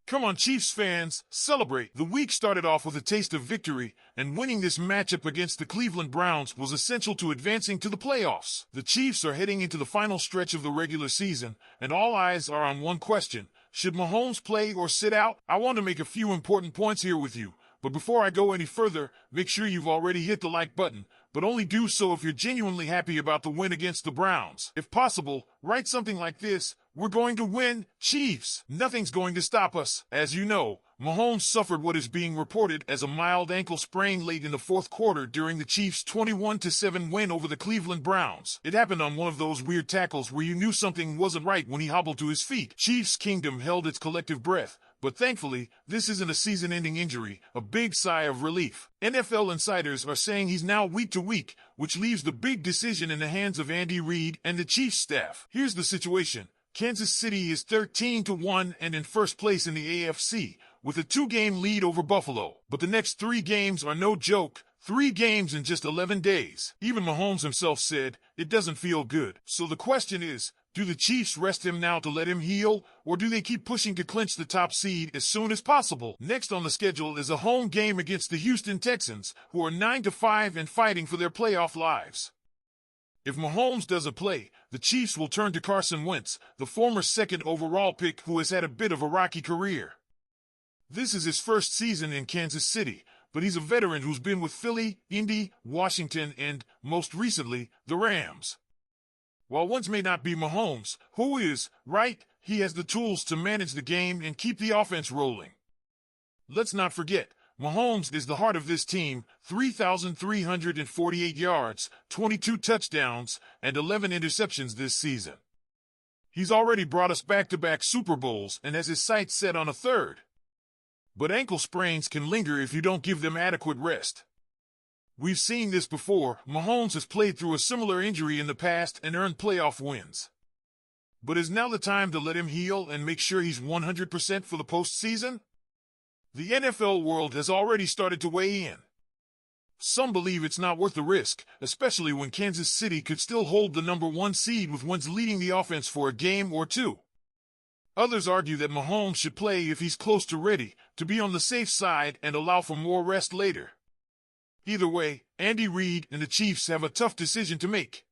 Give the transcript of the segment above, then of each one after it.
Come on, Chiefs fans, celebrate. The week started off with a taste of victory, and winning this matchup against the Cleveland Browns was essential to advancing to the playoffs. The Chiefs are heading into the final stretch of the regular season, and all eyes are on one question. Should Mahomes play or sit out? I want to make a few important points here with you, but before I go any further, make sure you've already hit the like button, but only do so if you're genuinely happy about the win against the Browns. If possible, write something like this: "We're going to win, Chiefs. Nothing's going to stop us." As you know, Mahomes suffered what is being reported as a mild ankle sprain late in the fourth quarter during the Chiefs' 21-7 win over the Cleveland Browns. It happened on one of those weird tackles where you knew something wasn't right when he hobbled to his feet. Chiefs Kingdom held its collective breath, but thankfully, this isn't a season-ending injury, a big sigh of relief. NFL insiders are saying he's now week to week, which leaves the big decision in the hands of Andy Reid and the Chiefs staff. Here's the situation. Kansas City is 13-1 and in first place in the AFC, with a 2-game lead over Buffalo. But the next 3 games are no joke. 3 games in just 11 days. Even Mahomes himself said, it doesn't feel good. So the question is, do the Chiefs rest him now to let him heal, or do they keep pushing to clinch the top seed as soon as possible? Next on the schedule is a home game against the Houston Texans, who are 9-5 and fighting for their playoff lives. If Mahomes doesn't play, the Chiefs will turn to Carson Wentz, the former second overall pick who has had a bit of a rocky career. This is his first season in Kansas City, but he's a veteran who's been with Philly, Indy, Washington, and, most recently, the Rams. While Wentz may not be Mahomes, who is, right, he has the tools to manage the game and keep the offense rolling. Let's not forget, Mahomes is the heart of this team: 3,348 yards, 22 touchdowns, and 11 interceptions this season. He's already brought us back-to-back Super Bowls and has his sights set on a third. But ankle sprains can linger if you don't give them adequate rest. We've seen this before. Mahomes has played through a similar injury in the past and earned playoff wins. But is now the time to let him heal and make sure he's 100% for the postseason? The NFL world has already started to weigh in. Some believe it's not worth the risk, especially when Kansas City could still hold the number 1 seed with Wentz leading the offense for a game or 2. Others argue that Mahomes should play if he's close to ready, to be on the safe side and allow for more rest later. Either way, Andy Reid and the Chiefs have a tough decision to make.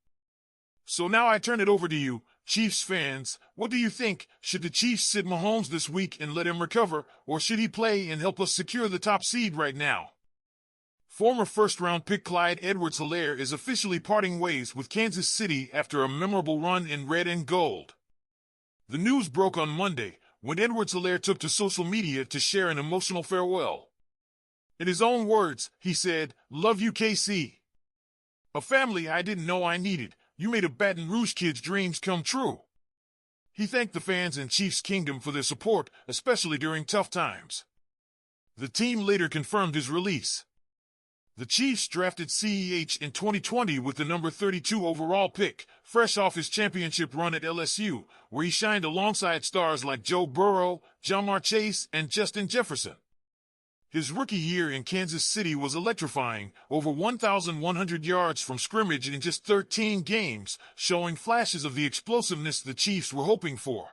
So now I turn it over to you, Chiefs fans. What do you think? Should the Chiefs sit Mahomes this week and let him recover, or should he play and help us secure the top seed right now? Former first-round pick Clyde Edwards-Helaire is officially parting ways with Kansas City after a memorable run in red and gold. The news broke on Monday, when Edwards-Helaire took to social media to share an emotional farewell. In his own words, he said, "Love you, KC. A family I didn't know I needed. You made a Baton Rouge kid's dreams come true." He thanked the fans in Chiefs Kingdom for their support, especially during tough times. The team later confirmed his release. The Chiefs drafted CEH in 2020 with the number 32 overall pick, fresh off his championship run at LSU, where he shined alongside stars like Joe Burrow, Ja'Marr Chase, and Justin Jefferson. His rookie year in Kansas City was electrifying, over 1,100 yards from scrimmage in just 13 games, showing flashes of the explosiveness the Chiefs were hoping for.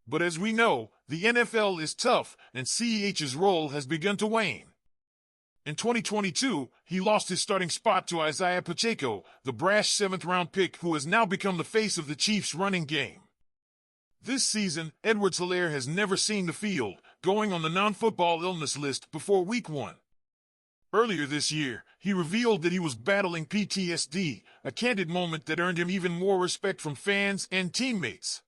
But as we know, the NFL is tough, and CEH's role has begun to wane. In 2022, he lost his starting spot to Isaiah Pacheco, the brash 7th-round pick who has now become the face of the Chiefs' running game. This season, Edwards-Helaire has never seen the field, going on the non-football illness list before Week 1. Earlier this year, he revealed that he was battling PTSD, a candid moment that earned him even more respect from fans and teammates.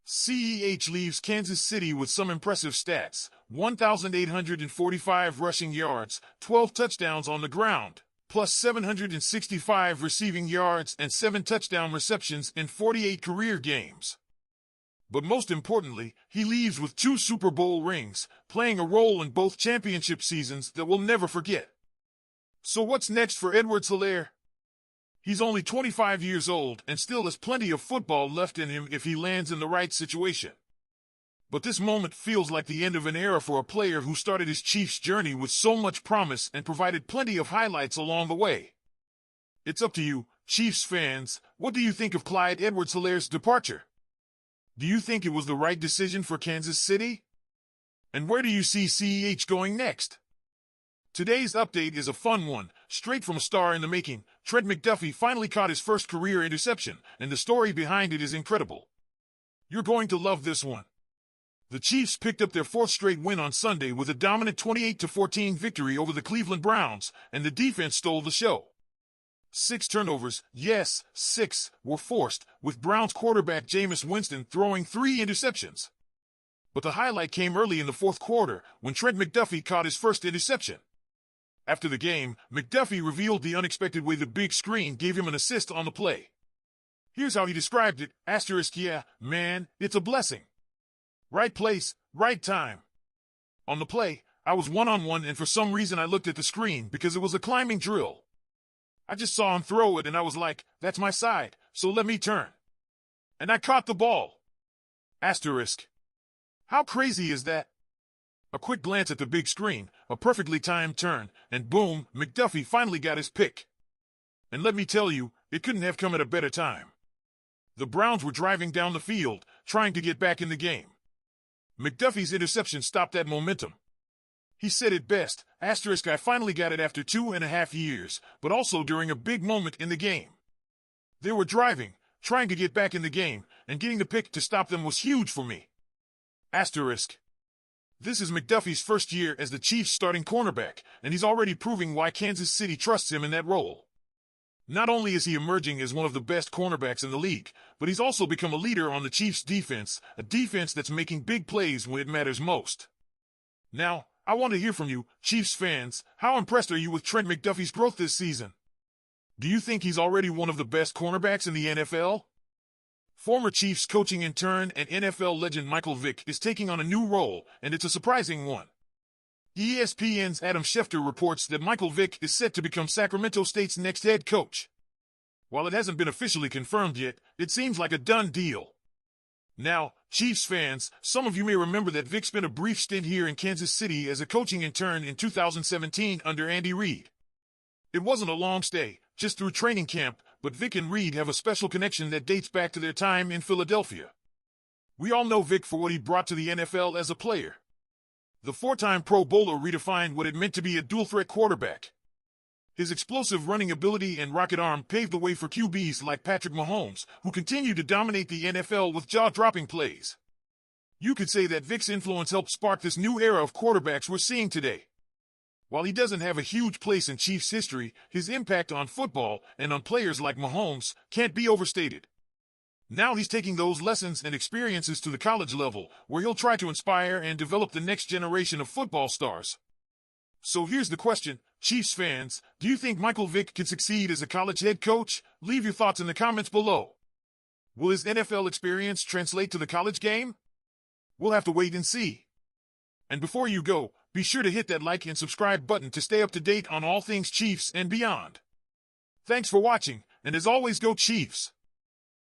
CEH leaves Kansas City with some impressive stats: 1,845 rushing yards, 12 touchdowns on the ground, plus 765 receiving yards and 7 touchdown receptions in 48 career games. But most importantly, he leaves with 2 Super Bowl rings, playing a role in both championship seasons that we'll never forget. So what's next for Edwards-Helaire? He's only 25 years old and still has plenty of football left in him if he lands in the right situation. But this moment feels like the end of an era for a player who started his Chiefs journey with so much promise and provided plenty of highlights along the way. It's up to you, Chiefs fans. What do you think of Clyde Edwards-Helaire's departure? Do you think it was the right decision for Kansas City? And where do you see CEH going next? Today's update is a fun one, straight from a star in the making. Trent McDuffie finally caught his first career interception, and the story behind it is incredible. You're going to love this one. The Chiefs picked up their fourth straight win on Sunday with a dominant 28-14 victory over the Cleveland Browns, and the defense stole the show. 6 turnovers, yes, 6, were forced, with Browns quarterback Jameis Winston throwing 3 interceptions. But the highlight came early in the fourth quarter when Trent McDuffie caught his first interception. After the game, McDuffie revealed the unexpected way the big screen gave him an assist on the play. Here's how he described it, yeah, man, it's a blessing. Right place, right time. On the play, I was one-on-one and for some reason I looked at the screen because it was a climbing drill. I just saw him throw it and I was like, that's my side, so let me turn. And I caught the ball. How crazy is that? A quick glance at the big screen, a perfectly timed turn, and boom, McDuffie finally got his pick. And let me tell you, it couldn't have come at a better time. The Browns were driving down the field, trying to get back in the game. McDuffie's interception stopped that momentum. He said it best, I finally got it after 2.5 years, but also during a big moment in the game. They were driving, trying to get back in the game, and getting the pick to stop them was huge for me. This is McDuffie's first year as the Chiefs' starting cornerback, and he's already proving why Kansas City trusts him in that role. Not only is he emerging as one of the best cornerbacks in the league, but he's also become a leader on the Chiefs' defense, a defense that's making big plays when it matters most. Now, I want to hear from you, Chiefs fans. How impressed are you with Trent McDuffie's growth this season? Do you think he's already one of the best cornerbacks in the NFL? Former Chiefs coaching intern and NFL legend Michael Vick is taking on a new role, and it's a surprising one. ESPN's Adam Schefter reports that Michael Vick is set to become Sacramento State's next head coach. While it hasn't been officially confirmed yet, it seems like a done deal. Now, Chiefs fans, some of you may remember that Vick spent a brief stint here in Kansas City as a coaching intern in 2017 under Andy Reid. It wasn't a long stay, just through training camp, but Vick and Reid have a special connection that dates back to their time in Philadelphia. We all know Vick for what he brought to the NFL as a player. The 4-time Pro Bowler redefined what it meant to be a dual-threat quarterback. His explosive running ability and rocket arm paved the way for QBs like Patrick Mahomes, who continue to dominate the NFL with jaw-dropping plays. You could say that Vick's influence helped spark this new era of quarterbacks we're seeing today. While he doesn't have a huge place in Chiefs history, his impact on football and on players like Mahomes can't be overstated. Now he's taking those lessons and experiences to the college level, where he'll try to inspire and develop the next generation of football stars. So here's the question, Chiefs fans, do you think Michael Vick can succeed as a college head coach? Leave your thoughts in the comments below. Will his NFL experience translate to the college game? We'll have to wait and see. And before you go, be sure to hit that like and subscribe button to stay up to date on all things Chiefs and beyond. Thanks for watching, and as always, go Chiefs!